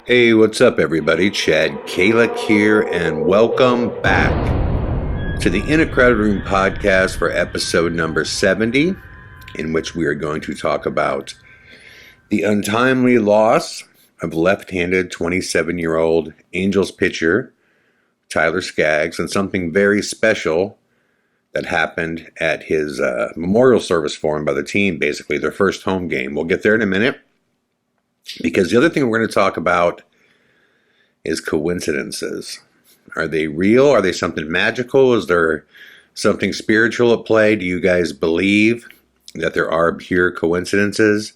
Hey, what's up, everybody? Chad Calek here, and welcome back to the In a Crowded Room podcast for episode number 70, in which we are going to talk about the untimely loss of left-handed 27-year-old Angels pitcher Tyler Skaggs, and something very special that happened at his memorial service for him by the team, basically their first home game. We'll get there in a minute, because the other thing we're going to talk about is coincidences. Are they real? Are they something magical? Is there something spiritual at play? Do you guys believe that there are pure coincidences?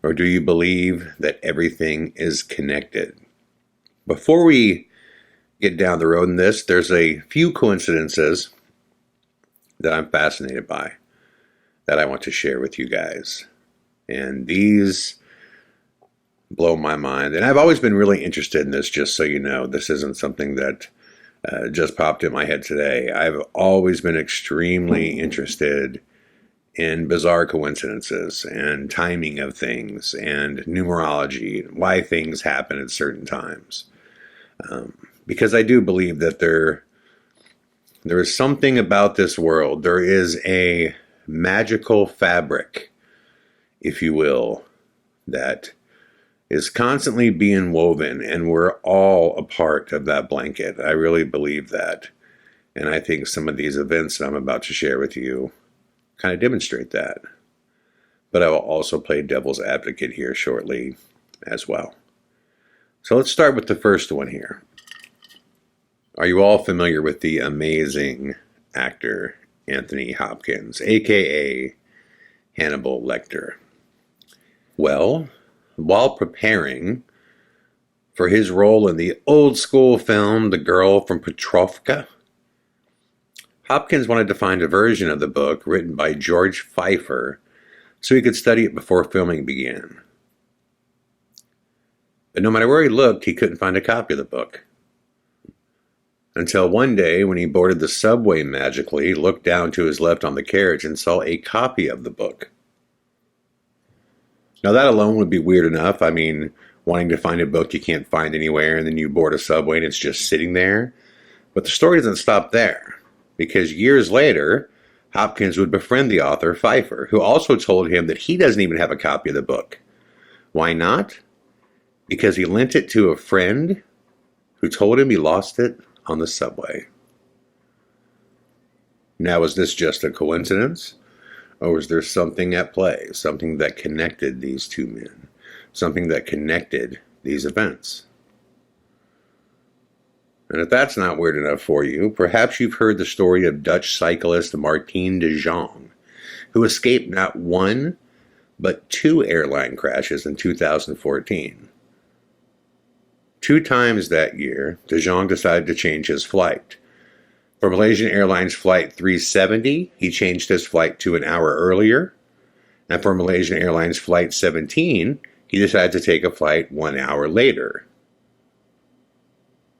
Or do you believe that everything is connected? Before we get down the road in this, there's a few coincidences that I'm fascinated by that I want to share with you guys. And these blow my mind. And I've always been really interested in this, just so you know. This isn't something that just popped in my head today. I've always been extremely interested in bizarre coincidences and timing of things and numerology, why things happen at certain times. Because I do believe that there is something about this world. There is a magical fabric, if you will, that is constantly being woven, and we're all a part of that blanket. I really believe that. And I think some of these events that I'm about to share with you kind of demonstrate that. But I will also play devil's advocate here shortly as well. So let's start with the first one here. Are you all familiar with the amazing actor Anthony Hopkins, aka Hannibal Lecter? Well, while preparing for his role in the old school film The Girl from Petrovka, Hopkins wanted to find a version of the book written by George Pfeiffer so he could study it before filming began. But no matter where he looked, he couldn't find a copy of the book. Until one day, when he boarded the subway magically, looked down to his left on the carriage and saw a copy of the book. Now, that alone would be weird enough. I mean, wanting to find a book you can't find anywhere, and then you board a subway and it's just sitting there. But the story doesn't stop there, because years later, Hopkins would befriend the author, Pfeiffer, who also told him that he doesn't even have a copy of the book. Why not? Because he lent it to a friend who told him he lost it on the subway. Now, is this just a coincidence? Or was there something at play, something that connected these two men, something that connected these events? And if that's not weird enough for you, perhaps you've heard the story of Dutch cyclist Martijn de Jong, who escaped not one, but two airline crashes in 2014. 2 times that year, de Jong decided to change his flight. For Malaysian Airlines Flight 370, he changed his flight to an hour earlier. And for Malaysian Airlines Flight 17, he decided to take a flight 1 hour later.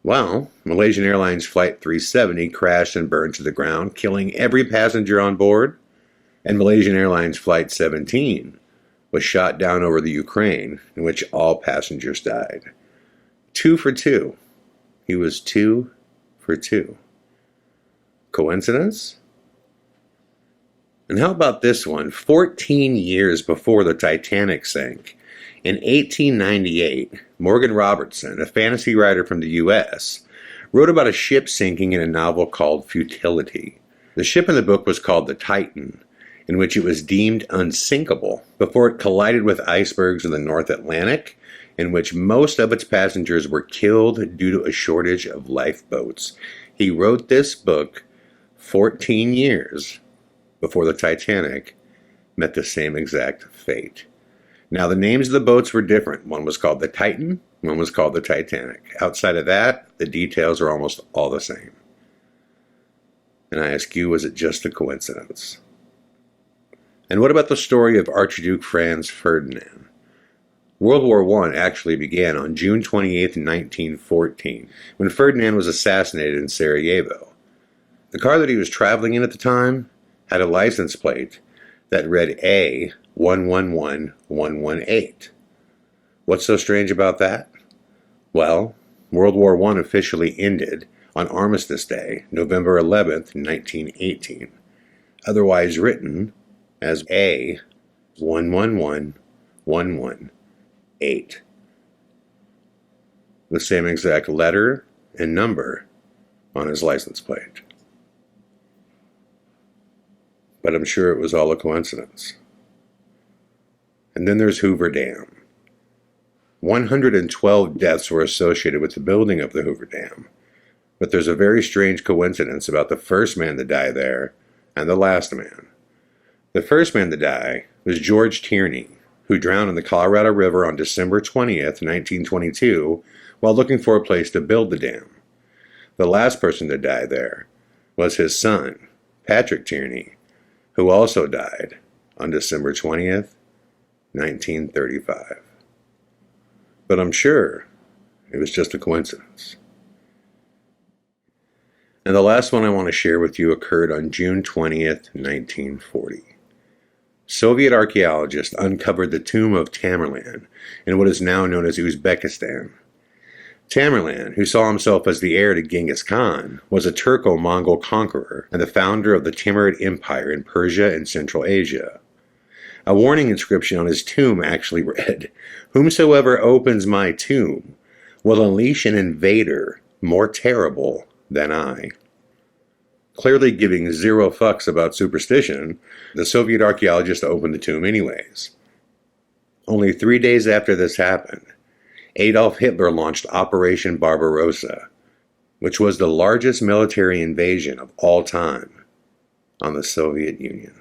Well, Malaysian Airlines Flight 370 crashed and burned to the ground, killing every passenger on board. And Malaysian Airlines Flight 17 was shot down over the Ukraine, in which all passengers died. 2 for 2. He was 2 for 2. Coincidence? And how about this one? 14 years before the Titanic sank, in 1898, Morgan Robertson, a fantasy writer from the U.S., wrote about a ship sinking in a novel called Futility. The ship in the book was called the Titan, in which it was deemed unsinkable before it collided with icebergs in the North Atlantic, in which most of its passengers were killed due to a shortage of lifeboats. He wrote this book 14 years before the Titanic met the same exact fate. Now, the names of the boats were different. One was called the Titan, one was called the Titanic. Outside of that, the details are almost all the same. And I ask you, was it just a coincidence? And what about the story of Archduke Franz Ferdinand? World War I actually began on June 28, 1914, when Ferdinand was assassinated in Sarajevo. The car that he was traveling in at the time had a license plate that read A111118. What's so strange about that? Well, World War I officially ended on Armistice Day, November 11th, 1918, otherwise written as A111118. The same exact letter and number on his license plate. But I'm sure it was all a coincidence. And then there's Hoover Dam. 112 deaths were associated with the building of the Hoover Dam. But there's a very strange coincidence about the first man to die there and the last man. The first man to die was George Tierney, who drowned in the Colorado River on December 20th, 1922, while looking for a place to build the dam. The last person to die there was his son, Patrick Tierney, who also died on December 20th, 1935. But I'm sure it was just a coincidence. And the last one I want to share with you occurred on June 20th, 1940. Soviet archaeologists uncovered the tomb of Tamerlan in what is now known as Uzbekistan. Tamerlan, who saw himself as the heir to Genghis Khan, was a Turco-Mongol conqueror and the founder of the Timurid Empire in Persia and Central Asia. A warning inscription on his tomb actually read, "Whomsoever opens my tomb will unleash an invader more terrible than I." Clearly giving zero fucks about superstition, the Soviet archaeologists opened the tomb anyways. Only 3 days after this happened, Adolf Hitler launched Operation Barbarossa, which was the largest military invasion of all time on the Soviet Union.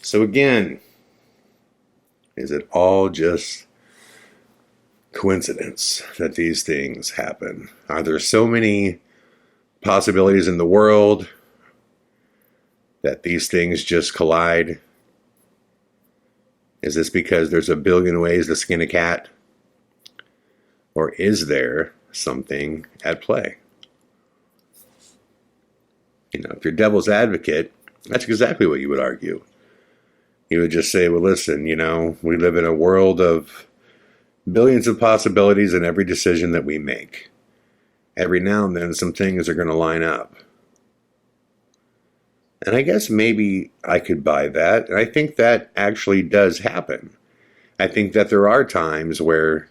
So again, is it all just coincidence that these things happen? Are there so many possibilities in the world that these things just collide? Is this because there's a billion ways to skin a cat? Or is there something at play? If you're devil's advocate, that's exactly what you would argue. You would just say, well, listen, we live in a world of billions of possibilities in every decision that we make. Every now and then, some things are going to line up. And I guess maybe I could buy that. And I think that actually does happen. I think that there are times where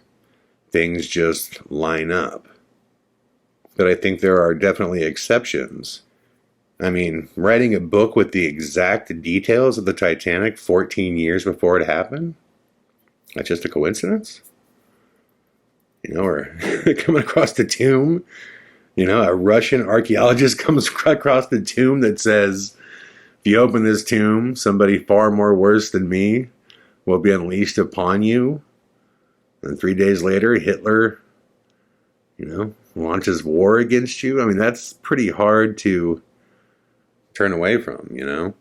things just line up. But I think there are definitely exceptions. I mean, writing a book with the exact details of the Titanic 14 years before it happened? That's just a coincidence? Or coming across the tomb, a Russian archaeologist comes across the tomb that says, if you open this tomb, somebody far more worse than me will be unleashed upon you. And 3 days later, Hitler, launches war against you. I mean, that's pretty hard to turn away from, I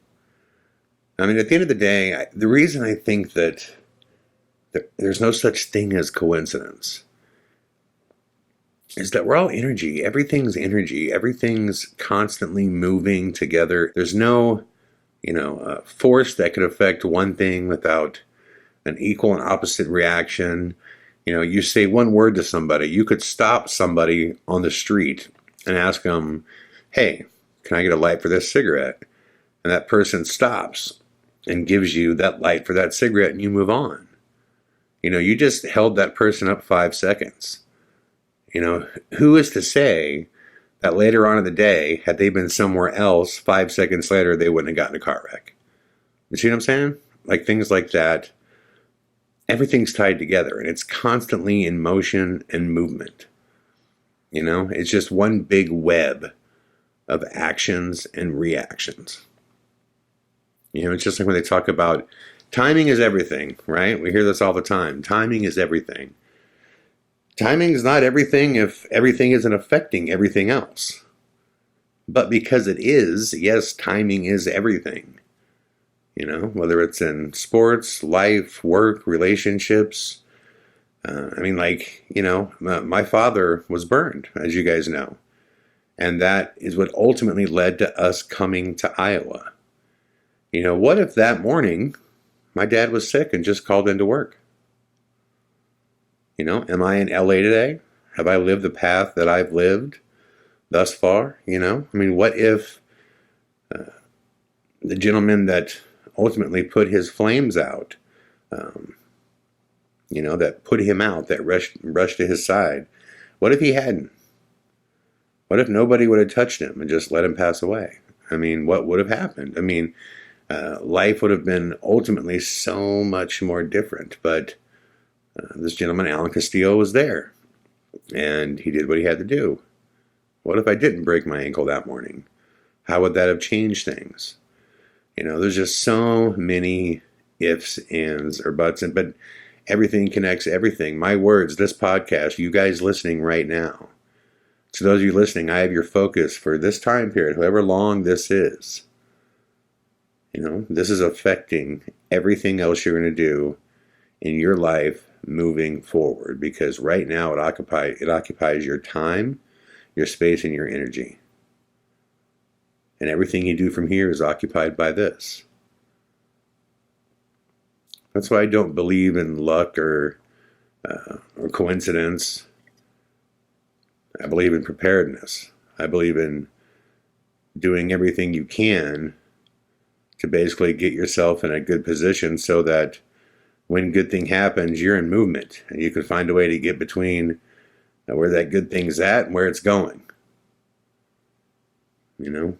mean, at the end of the day, the reason I think that there's no such thing as coincidence is that we're all energy. Everything's constantly moving together. There's no, force that could affect one thing without an equal and opposite reaction. You say one word to somebody, you could stop somebody on the street and ask them, hey, can I get a light for this cigarette? And that person stops and gives you that light for that cigarette and you move on. You just held that person up 5 seconds. Who is to say that later on in the day, had they been somewhere else, 5 seconds later, they wouldn't have gotten a car wreck? You see what I'm saying? Like things like that. Everything's tied together and it's constantly in motion and movement. It's just one big web of actions and reactions. It's just like when they talk about timing is everything, right? We hear this all the time. Timing is everything. Timing is not everything if everything isn't affecting everything else. But because it is, yes, timing is everything. Whether it's in sports, life, work, relationships. My father was burned, as you guys know. And that is what ultimately led to us coming to Iowa. What if that morning my dad was sick and just called into work? Am I in LA today? Have I lived the path that I've lived thus far? What if the gentleman that ultimately put his flames out, um, that put him out, that rushed to his side, what if he hadn't? What if nobody would have touched him and just let him pass away? What would have happened? Life would have been ultimately so much more different. But this gentleman, Alan Castillo, was there, and he did what he had to do. What if I didn't break my ankle that morning? How would that have changed things? There's just so many ifs, ands, or buts, but everything connects everything. My words, this podcast, you guys listening right now. To those of you listening, I have your focus for this time period, however long this is. This is affecting everything else you're going to do in your life moving forward, because right now it occupies your time, your space, and your energy. And everything you do from here is occupied by this. That's why I don't believe in luck or coincidence. I believe in preparedness. I believe in doing everything you can to basically get yourself in a good position so that when good thing happens, you're in movement and you can find a way to get between where that good thing's at and where it's going. It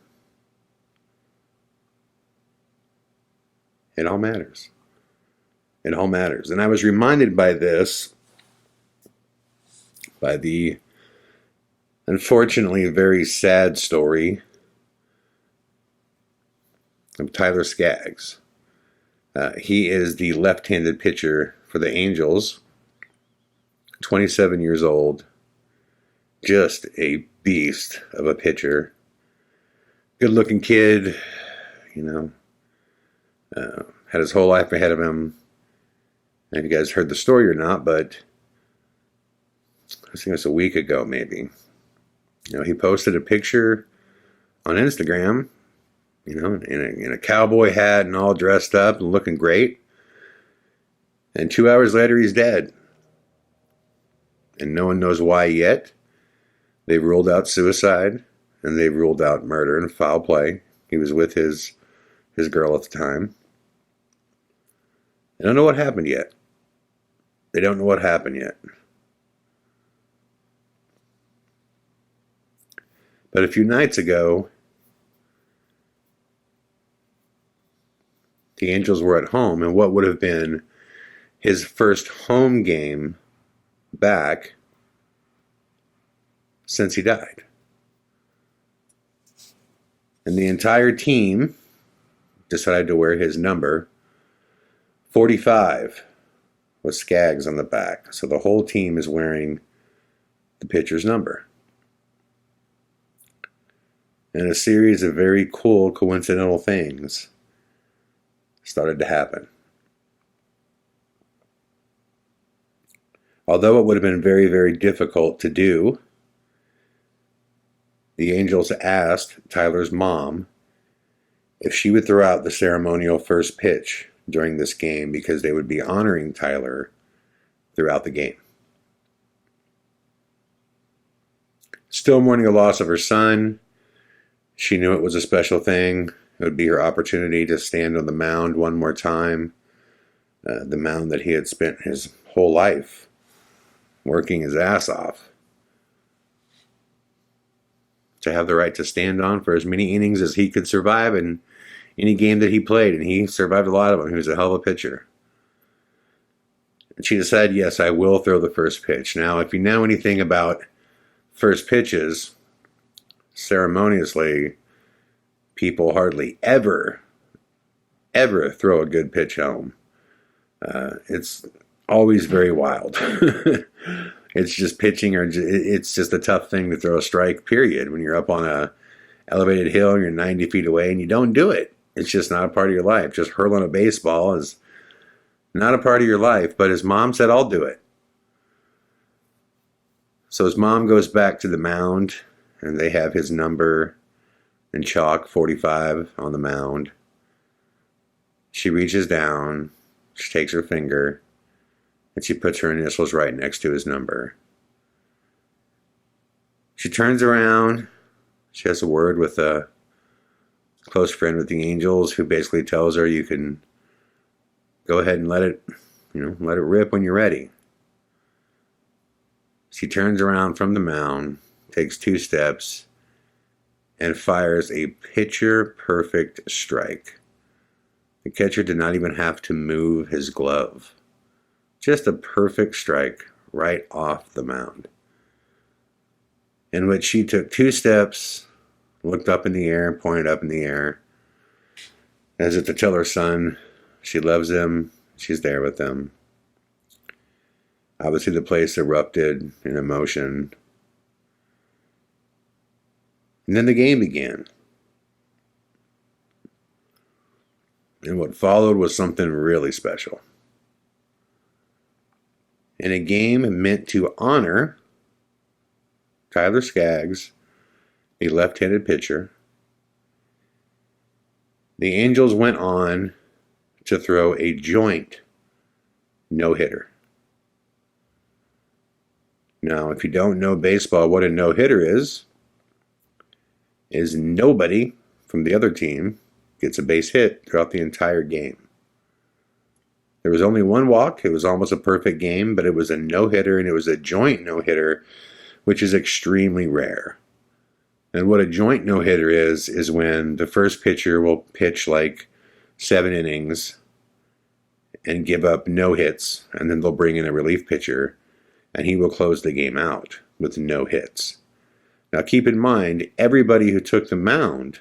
all matters. It all matters. And I was reminded by this, by the unfortunately very sad story of Tyler Skaggs. He is the left-handed pitcher for the Angels, 27 years old, just a beast of a pitcher. Good-looking kid, had his whole life ahead of him. I don't know if you guys heard the story or not, but I think it was a week ago maybe. He posted a picture on Instagram, in a cowboy hat and all dressed up and looking great. And 2 hours later, he's dead. And no one knows why yet. They've ruled out suicide, and they've ruled out murder and foul play. He was with his girl at the time. They don't know what happened yet. They don't know what happened yet. But a few nights ago, the Angels were at home, and what would have been his first home game back since he died. And the entire team decided to wear his number. 45 was Skaggs on the back. So the whole team is wearing the pitcher's number. And a series of very cool coincidental things started to happen. Although it would have been very, very difficult to do, the Angels asked Tyler's mom if she would throw out the ceremonial first pitch during this game because they would be honoring Tyler throughout the game. Still mourning the loss of her son, she knew it was a special thing. It would be her opportunity to stand on the mound one more time, the mound that he had spent his whole life working his ass off, to have the right to stand on for as many innings as he could survive in any game that he played, and he survived a lot of them. He was a hell of a pitcher. And she decided, yes, I will throw the first pitch. Now, if you know anything about first pitches, ceremoniously, people hardly ever throw a good pitch home. It's always very wild. It's just pitching, or it's just a tough thing to throw a strike, period. When you're up on a elevated hill and you're 90 feet away and you don't do it. It's just not a part of your life. Just hurling a baseball is not a part of your life. But his mom said, I'll do it. So his mom goes back to the mound, and they have his number in chalk, 45, on the mound. She reaches down, she takes her finger, and she puts her initials right next to his number. She turns around. She has a word with a close friend with the Angels who basically tells her you can go ahead and let it rip when you're ready. She turns around from the mound, takes 2 steps, and fires a picture-perfect strike. The catcher did not even have to move his glove. Just a perfect strike right off the mound, in which she took 2 steps, looked up in the air, pointed up in the air, as if to tell her son she loves him, she's there with him. Obviously, the place erupted in emotion. And then the game began. And what followed was something really special. In a game meant to honor Tyler Skaggs, a left-handed pitcher, the Angels went on to throw a joint no-hitter. Now, if you don't know baseball, what a no-hitter is nobody from the other team gets a base hit throughout the entire game. There was only 1 walk. It was almost a perfect game, but it was a no-hitter, and it was a joint no-hitter, which is extremely rare. And what a joint no-hitter is when the first pitcher will pitch like 7 innings and give up no hits, and then they'll bring in a relief pitcher, and he will close the game out with no hits. Now keep in mind, everybody who took the mound,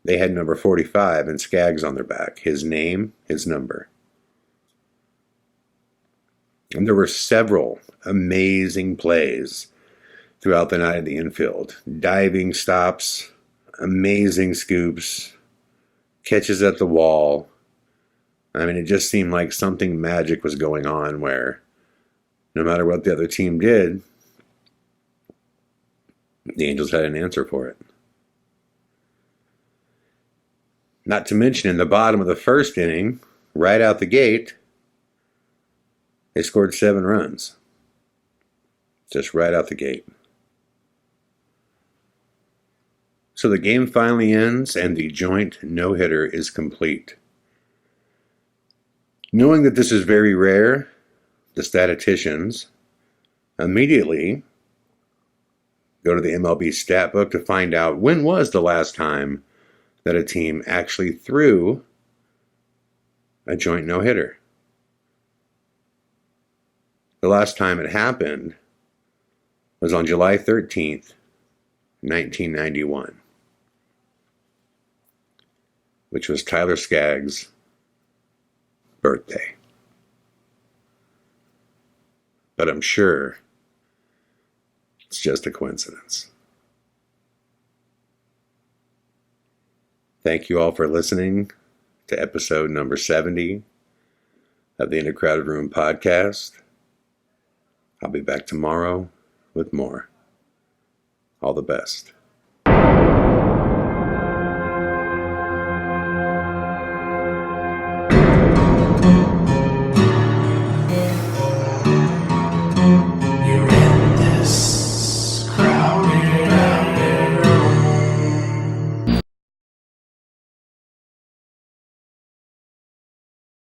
they had number 45 and Skaggs on their back. His name, his number. And there were several amazing plays throughout the night in the infield. Diving stops, amazing scoops, catches at the wall. I mean, it just seemed like something magic was going on where no matter what the other team did, the Angels had an answer for it. Not to mention, in the bottom of the first inning, right out the gate, they scored 7 runs. Just right out the gate. So the game finally ends, and the joint no-hitter is complete. Knowing that this is very rare, the statisticians immediately go to the MLB stat book to find out when was the last time that a team actually threw a joint no-hitter. The last time it happened was on July 13th, 1991, which was Tyler Skaggs' birthday. But I'm sure it's just a coincidence. Thank you all for listening to episode number 70 of the In a Crowded Room podcast. I'll be back tomorrow with more. All the best.